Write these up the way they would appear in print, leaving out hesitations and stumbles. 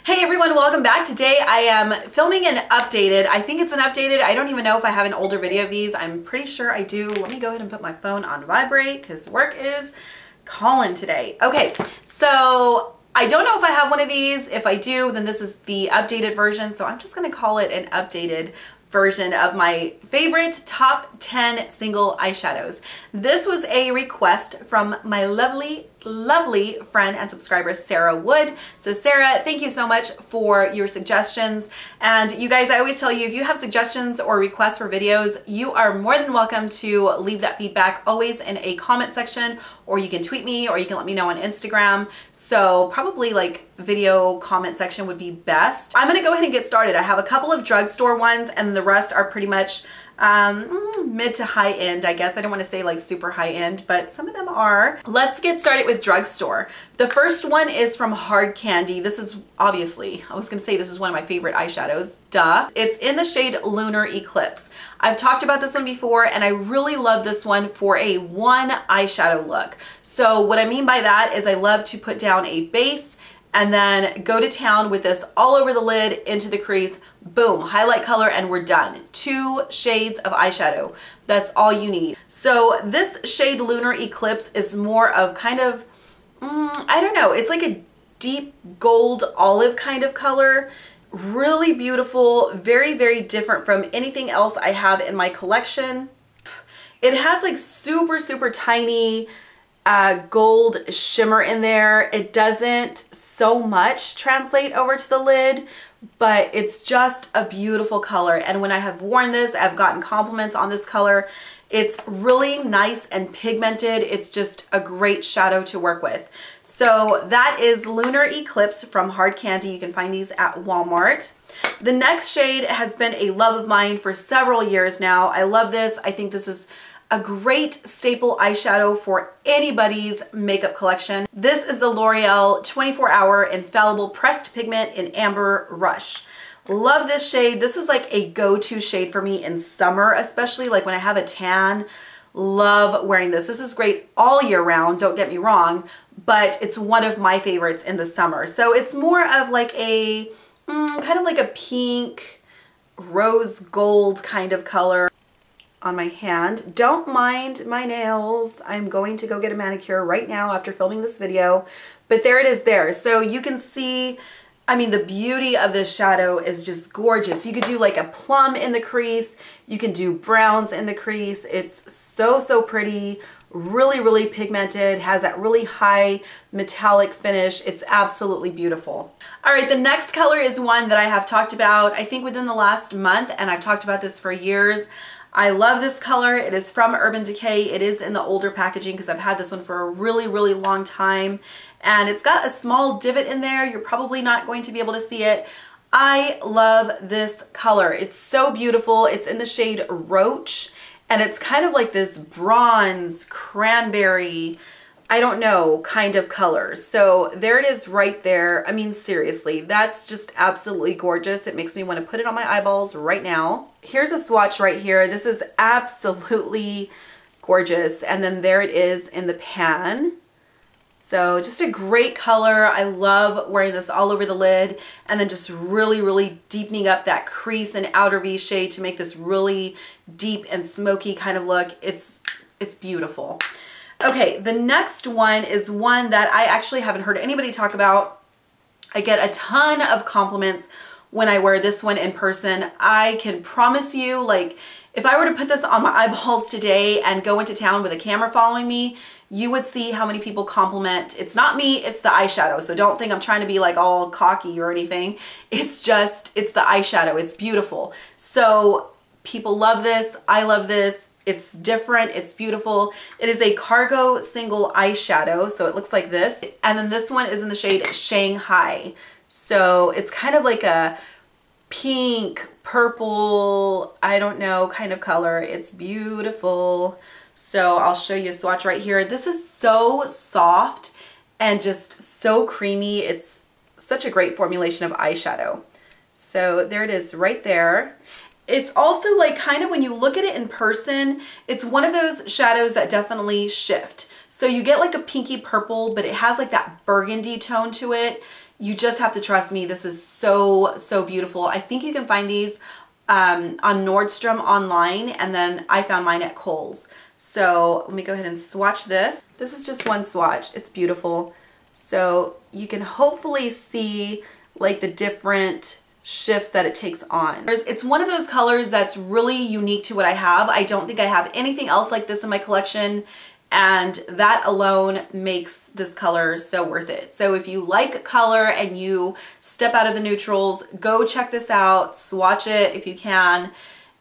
Hey everyone, welcome back. Today I am filming an updated, I think it's an updated, I don't even know if I have an older video of these. I'm pretty sure I do. Let me go ahead and put my phone on vibrate because work is calling today. Okay, so I don't know if I have one of these. If I do, then this is the updated version. So I'm just gonna call it an updated version of my favorite top 10 single eyeshadows. This was a request from my lovely friend and subscriber, Sarah Wood. So Sarah, thank you so much for your suggestions. And you guys, I always tell you, if you have suggestions or requests for videos, you are more than welcome to leave that feedback always in a comment section, or you can tweet me, or you can let me know on Instagram. So probably like video comment section would be best. I'm gonna go ahead and get started. I have a couple of drugstore ones and the rest are pretty much mid to high end, I guess. I don't want to say like super high end, but some of them are. Let's get started with drugstore. The first one is from Hard Candy. This is obviously, I was gonna say this is one of my favorite eyeshadows, duh. It's in the shade Lunar Eclipse. I've talked about this one before and I really love this one for a one eyeshadow look. So what I mean by that is I love to put down a base and then go to town with this all over the lid, into the crease, boom, highlight color, and we're done. 2 shades of eyeshadow. That's all you need. So this shade Lunar Eclipse is more of kind of, I don't know, it's like a deep gold olive kind of color. Really beautiful, very, very different from anything else I have in my collection. It has like super, super tiny gold shimmer in there. It doesn't so much translate over to the lid, but it's just a beautiful color. And when I have worn this, I've gotten compliments on this color. It's really nice and pigmented. It's just a great shadow to work with. So that is Lunar Eclipse from Hard Candy. You can find these at Walmart. The next shade has been a love of mine for several years now. I love this. I think this is a great staple eyeshadow for anybody's makeup collection. This is the L'Oreal 24-Hour Infallible Pressed Pigment in Amber Rush. Love this shade. This is like a go-to shade for me in summer, especially like when I have a tan. Love wearing this. This is great all year round, don't get me wrong, but it's one of my favorites in the summer. So it's more of like a, kind of like a pink, rose gold kind of color on my hand. Don't mind my nails. I'm going to go get a manicure right now after filming this video, but there it is there. So you can see, I mean, the beauty of this shadow is just gorgeous. You could do like a plum in the crease. You can do browns in the crease. It's so, so pretty. Really, really pigmented. Has that really high metallic finish. It's absolutely beautiful. All right, the next color is one that I have talked about, I think within the last month, and I've talked about this for years. I love this color. It is from Urban Decay. It is in the older packaging because I've had this one for a really, really long time. And it's got a small divot in there. You're probably not going to be able to see it. I love this color. It's so beautiful. It's in the shade Roach. And it's kind of like this bronze, cranberry, I don't know, kind of color. So there it is right there. I mean, seriously, that's just absolutely gorgeous. It makes me want to put it on my eyeballs right now. Here's a swatch right here. This is absolutely gorgeous. And then there it is in the pan. So just a great color. I love wearing this all over the lid and then just really, really deepening up that crease and outer V shade to make this really deep and smoky kind of look. It's beautiful. Okay, the next one is one that I actually haven't heard anybody talk about. I get a ton of compliments when I wear this one in person. I can promise you, like, if I were to put this on my eyeballs today and go into town with a camera following me, you would see how many people compliment. It's not me, it's the eyeshadow. So don't think I'm trying to be like all cocky or anything. It's just, it's the eyeshadow. It's beautiful. So people love this. I love this. It's different, it's beautiful. It is a cargo single eyeshadow, so it looks like this. And then this one is in the shade Shanghai. So it's kind of like a pink, purple, I don't know, kind of color. It's beautiful. So I'll show you a swatch right here. This is so soft and just so creamy. It's such a great formulation of eyeshadow. So there it is right there. It's also like kind of when you look at it in person, it's one of those shadows that definitely shift. So you get like a pinky purple, but it has like that burgundy tone to it. You just have to trust me. This is so, so beautiful. I think you can find these on Nordstrom online, and then I found mine at Kohl's. So let me go ahead and swatch this. This is just one swatch. It's beautiful. So you can hopefully see like the different shifts that it takes on. It's one of those colors that's really unique to what I have. I don't think I have anything else like this in my collection, and that alone makes this color so worth it. So if you like color and you step out of the neutrals, go check this out, swatch it if you can.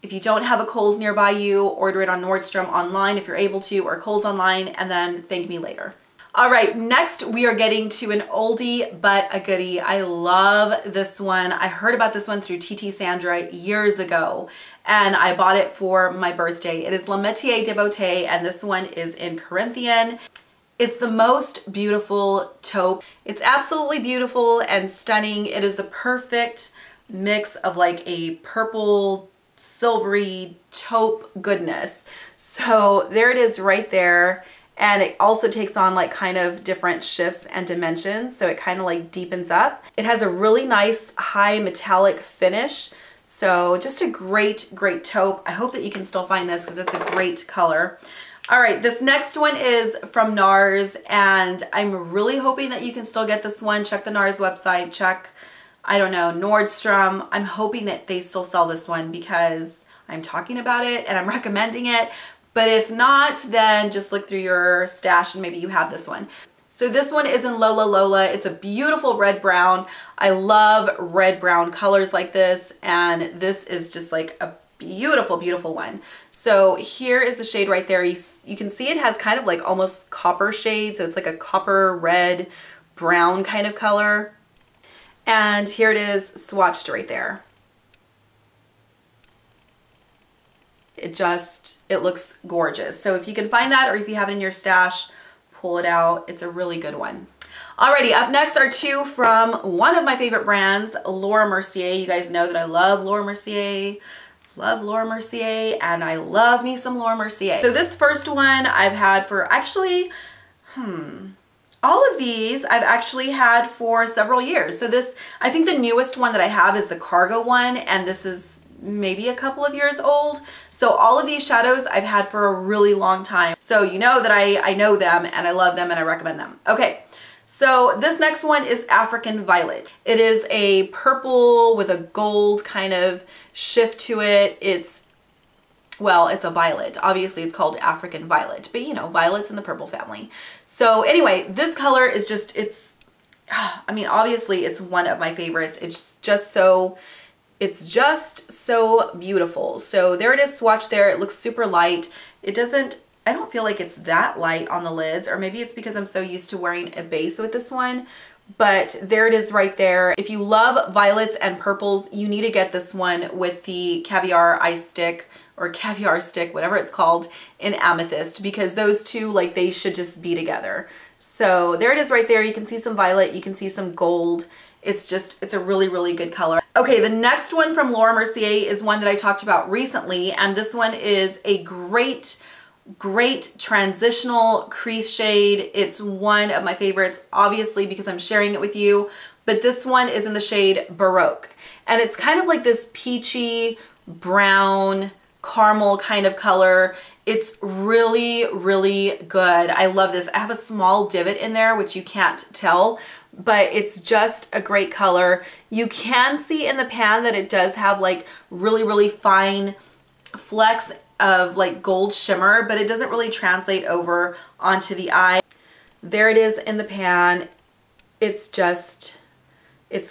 If you don't have a Kohl's nearby you, order it on Nordstrom online if you're able to, or Kohl's online, and then thank me later. All right, next we are getting to an oldie but a goodie. I love this one. I heard about this one through TT Sandra years ago, and I bought it for my birthday. It is Le Métier de Beauté, and this one is in Corinthian. It's the most beautiful taupe. It's absolutely beautiful and stunning. It is the perfect mix of like a purple, silvery taupe goodness. So there it is right there. And it also takes on like kind of different shifts and dimensions. So it kind of like deepens up. It has a really nice high metallic finish. So just a great, great taupe. I hope that you can still find this because it's a great color. All right, this next one is from NARS, and I'm really hoping that you can still get this one. Check the NARS website, check, I don't know, Nordstrom. I'm hoping that they still sell this one because I'm talking about it and I'm recommending it. But if not, then just look through your stash and maybe you have this one. So this one is in Lola Lola. It's a beautiful red brown. I love red brown colors like this, and this is just like a beautiful, beautiful one. So here is the shade right there. You can see it has kind of like almost copper shade. So it's like a copper, red, brown kind of color. And here it is swatched right there. It looks gorgeous. So if you can find that, or if you have it in your stash, pull it out. It's a really good one. Alrighty, up next are two from one of my favorite brands, Laura Mercier. You guys know that I love Laura Mercier. Love Laura Mercier, and I love me some Laura Mercier. So this first one I've had for actually, all of these I've actually had for several years. So this, I think the newest one that I have is the cargo one, and this is maybe a couple of years old. So all of these shadows I've had for a really long time. So you know that I know them and I love them and I recommend them. Okay, so this next one is African Violet. It is a purple with a gold kind of shift to it. Well, it's a violet. Obviously it's called African Violet, but you know, violets in the purple family. So anyway, this color is just, I mean, obviously it's one of my favorites. It's just so beautiful. So there it is swatched there. It looks super light. I don't feel like it's that light on the lids, or maybe it's because I'm so used to wearing a base with this one, but there it is right there. If you love violets and purples, you need to get this one with the caviar ice stick, or caviar stick, whatever it's called, in amethyst, because those two, like, they should just be together. So there it is right there. You can see some violet, you can see some gold. It's a really, really good color. Okay, the next one from Laura Mercier is one that I talked about recently, and this one is a great transitional crease shade. It's one of my favorites, obviously, because I'm sharing it with you, but this one is in the shade Baroque, and it's kind of like this peachy brown caramel kind of color. It's really, really good. I love this. I have a small divot in there, which you can't tell, but it's just a great color. You can see in the pan that it does have like really, really fine flecks of like gold shimmer, but it doesn't really translate over onto the eye. There it is in the pan. It's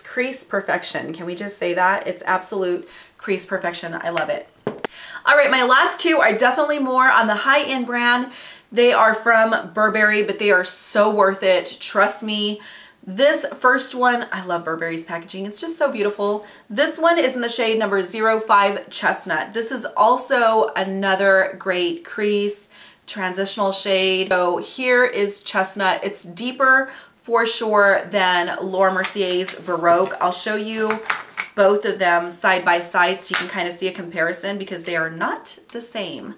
crease perfection. Can we just say that? It's absolute crease perfection. I love it. All right, my last two are definitely more on the high-end brand. They are from Burberry, but they are so worth it. Trust me. This first one, I love Burberry's packaging. It's just so beautiful. This one is in the shade number 05 Chestnut. This is also another great crease transitional shade. So here is Chestnut. It's deeper for sure than Laura Mercier's Baroque. I'll show you both of them side by side so you can kind of see a comparison, because they are not the same.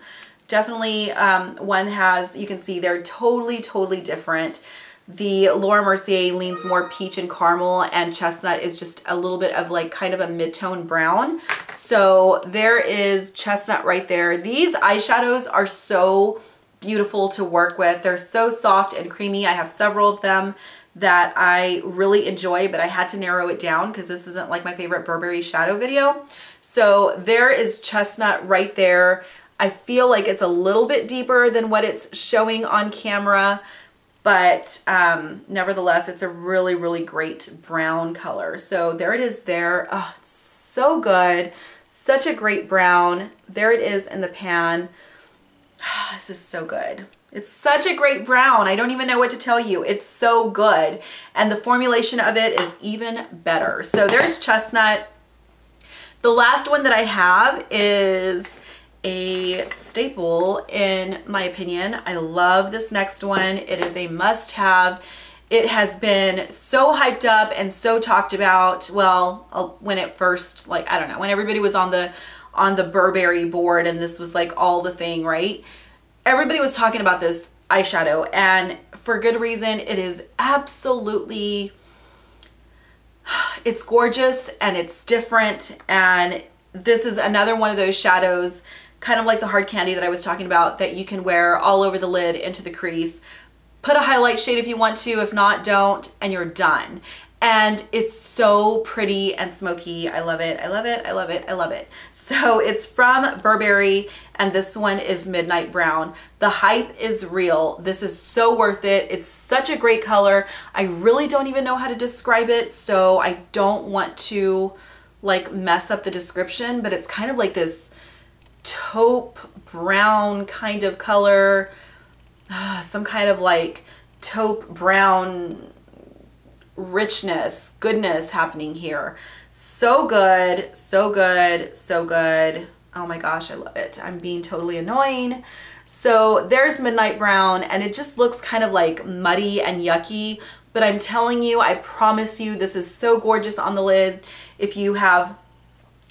Definitely one has, you can see they're totally, totally different. The Laura Mercier leans more peach and caramel, and chestnut is just a little bit of like kind of a mid-tone brown. So there is chestnut right there. These eyeshadows are so beautiful to work with. They're so soft and creamy. I have several of them that I really enjoy, but I had to narrow it down because this isn't like my favorite Burberry shadow video. So there is chestnut right there. I feel like it's a little bit deeper than what it's showing on camera, but nevertheless, it's a really, really great brown color. So there it is there. Oh, it's so good. Such a great brown. There it is in the pan. This is so good. It's such a great brown. I don't even know what to tell you. It's so good. And the formulation of it is even better. So there's chestnut. The last one that I have is a staple in my opinion. I love this next one. It is a must-have. It has been so hyped up and so talked about. Well, when it first, like, I don't know, when everybody was on the Burberry board and this was like all the thing, right? Everybody was talking about this eyeshadow, and for good reason. It is absolutely, it's gorgeous and it's different, and this is another one of those shadows, kind of like the hard candy that I was talking about, that you can wear all over the lid into the crease. Put a highlight shade if you want to, if not, don't, and you're done. And it's so pretty and smoky. I love it. I love it. I love it. I love it. So it's from Burberry, and this one is Midnight Brown. The hype is real. This is so worth it. It's such a great color. I really don't even know how to describe it, so I don't want to like mess up the description, but it's kind of like this taupe brown kind of color, some kind of like taupe brown richness, goodness happening here. So good, so good, so good. Oh my gosh, I love it. I'm being totally annoying. So there's Midnight Brown, and it just looks kind of like muddy and yucky, but I'm telling you, I promise you, this is so gorgeous on the lid. If you have,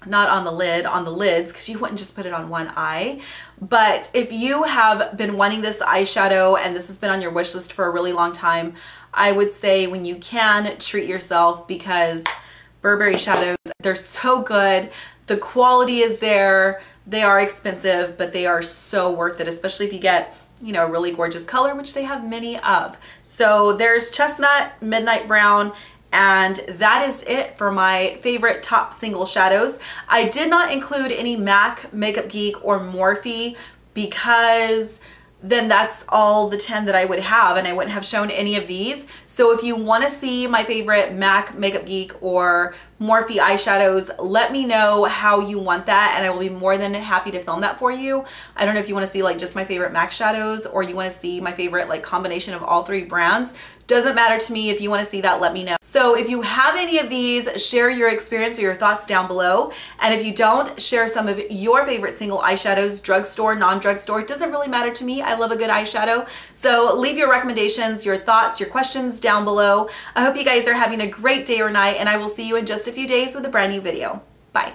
not on the lid, on the lids, because you wouldn't just put it on one eye. But if you have been wanting this eyeshadow and this has been on your wish list for a really long time, I would say when you can, treat yourself, because Burberry shadows, they're so good. The quality is there. They are expensive, but they are so worth it, especially if you get, you know, a really gorgeous color, which they have many of. So there's Chestnut, Midnight Brown, and that is it for my favorite top single shadows. I did not include any MAC, Makeup Geek, or Morphe because then that's all the 10 that I would have, and I wouldn't have shown any of these. So if you want to see my favorite MAC, Makeup Geek, or Morphe eyeshadows, let me know how you want that, and I will be more than happy to film that for you. I don't know if you want to see like just my favorite MAC shadows, or you want to see my favorite like combination of all three brands. Doesn't matter to me. If you want to see that, let me know. So if you have any of these, share your experience or your thoughts down below. And if you don't, share some of your favorite single eyeshadows, drugstore, non-drugstore. It doesn't really matter to me. I love a good eyeshadow. So leave your recommendations, your thoughts, your questions down below. I hope you guys are having a great day or night, and I will see you in just a few days with a brand new video. Bye.